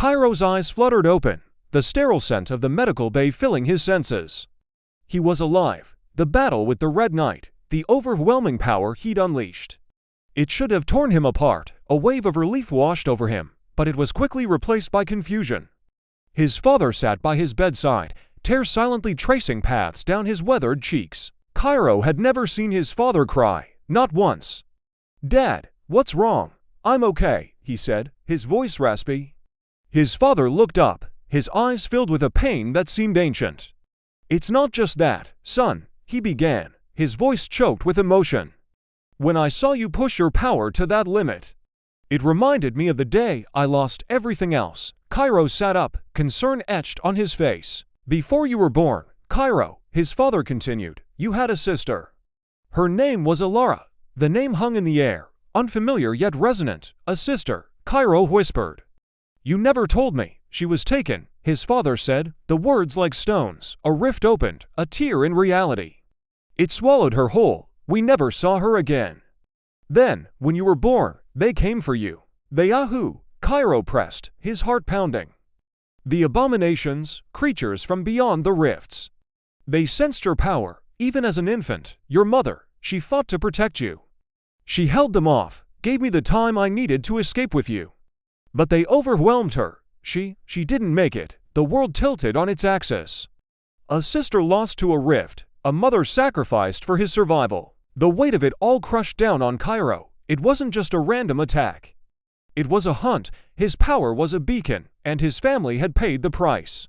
Cairo's eyes fluttered open, the sterile scent of the medical bay filling his senses. He was alive. The battle with the Red Knight, the overwhelming power he'd unleashed. It should have torn him apart. A wave of relief washed over him, but it was quickly replaced by confusion. His father sat by his bedside, tears silently tracing paths down his weathered cheeks. Cairo had never seen his father cry, not once. "Dad, what's wrong?" "I'm okay," he said, his voice raspy. His father looked up, his eyes filled with a pain that seemed ancient. "It's not just that, son," he began, his voice choked with emotion. "When I saw you push your power to that limit, it reminded me of the day I lost everything else." Cairo sat up, concern etched on his face. "Before you were born, Cairo," his father continued, "you had a sister. Her name was Alara." The name hung in the air, unfamiliar yet resonant. "A sister," Cairo whispered. "You never told me. She was taken," his father said, the words like stones. A rift opened, a tear in reality. "It swallowed her whole. We never saw her again. Then, when you were born, they came for you." "The Yahoo!" Cairo pressed, his heart pounding. "The abominations, creatures from beyond the rifts. They sensed your power, even as an infant. Your mother, she fought to protect you. She held them off, gave me the time I needed to escape with you. But they overwhelmed her. She didn't make it." The world tilted on its axis. A sister lost to a rift, a mother sacrificed for his survival. The weight of it all crushed down on Cairo. It wasn't just a random attack. It was a hunt. His power was a beacon, and his family had paid the price.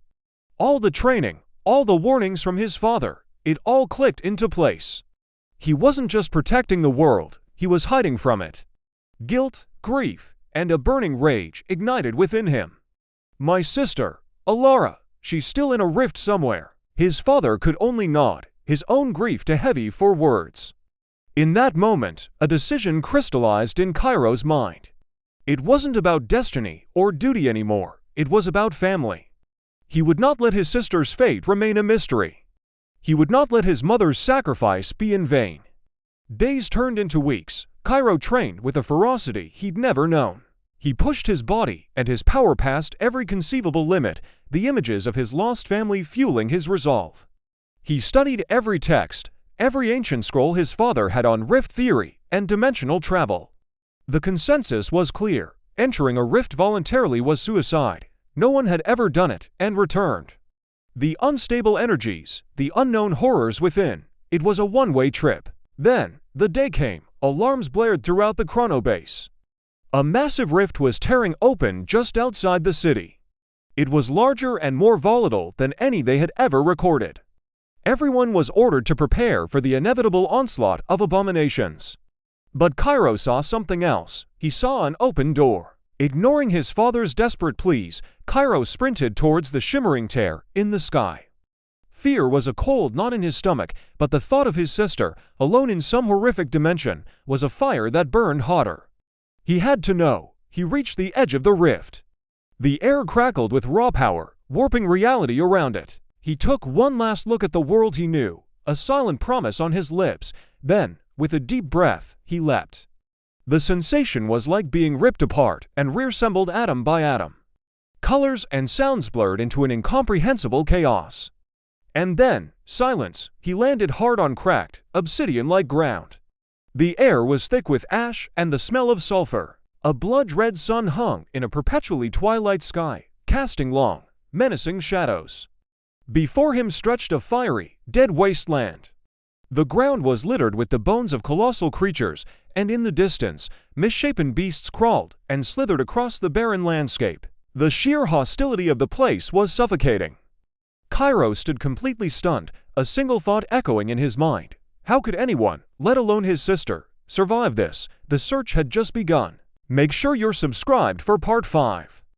All the training, all the warnings from his father, it all clicked into place. He wasn't just protecting the world, he was hiding from it. Guilt, grief, and a burning rage ignited within him. "My sister, Alara, she's still in a rift somewhere." His father could only nod, his own grief too heavy for words. In that moment, a decision crystallized in Cairo's mind. It wasn't about destiny or duty anymore, it was about family. He would not let his sister's fate remain a mystery. He would not let his mother's sacrifice be in vain. Days turned into weeks. Cairo trained with a ferocity he'd never known. He pushed his body and his power past every conceivable limit, the images of his lost family fueling his resolve. He studied every text, every ancient scroll his father had on rift theory and dimensional travel. The consensus was clear: entering a rift voluntarily was suicide. No one had ever done it and returned. The unstable energies, the unknown horrors within, it was a one-way trip. Then, the day came, alarms blared throughout the Chrono base. A massive rift was tearing open just outside the city. It was larger and more volatile than any they had ever recorded. Everyone was ordered to prepare for the inevitable onslaught of abominations. But Cairo saw something else. He saw an open door. Ignoring his father's desperate pleas, Cairo sprinted towards the shimmering tear in the sky. Fear was a cold knot in his stomach, but the thought of his sister, alone in some horrific dimension, was a fire that burned hotter. He had to know. He reached the edge of the rift. The air crackled with raw power, warping reality around it. He took one last look at the world he knew, a silent promise on his lips. Then, with a deep breath, he leapt. The sensation was like being ripped apart and reassembled atom by atom. Colors and sounds blurred into an incomprehensible chaos. And then, silence. He landed hard on cracked, obsidian-like ground. The air was thick with ash and the smell of sulfur. A blood-red sun hung in a perpetually twilight sky, casting long, menacing shadows. Before him stretched a fiery, dead wasteland. The ground was littered with the bones of colossal creatures, and in the distance, misshapen beasts crawled and slithered across the barren landscape. The sheer hostility of the place was suffocating. Cairo stood completely stunned, a single thought echoing in his mind. How could anyone, let alone his sister, survive this? The search had just begun. Make sure you're subscribed for Part 5.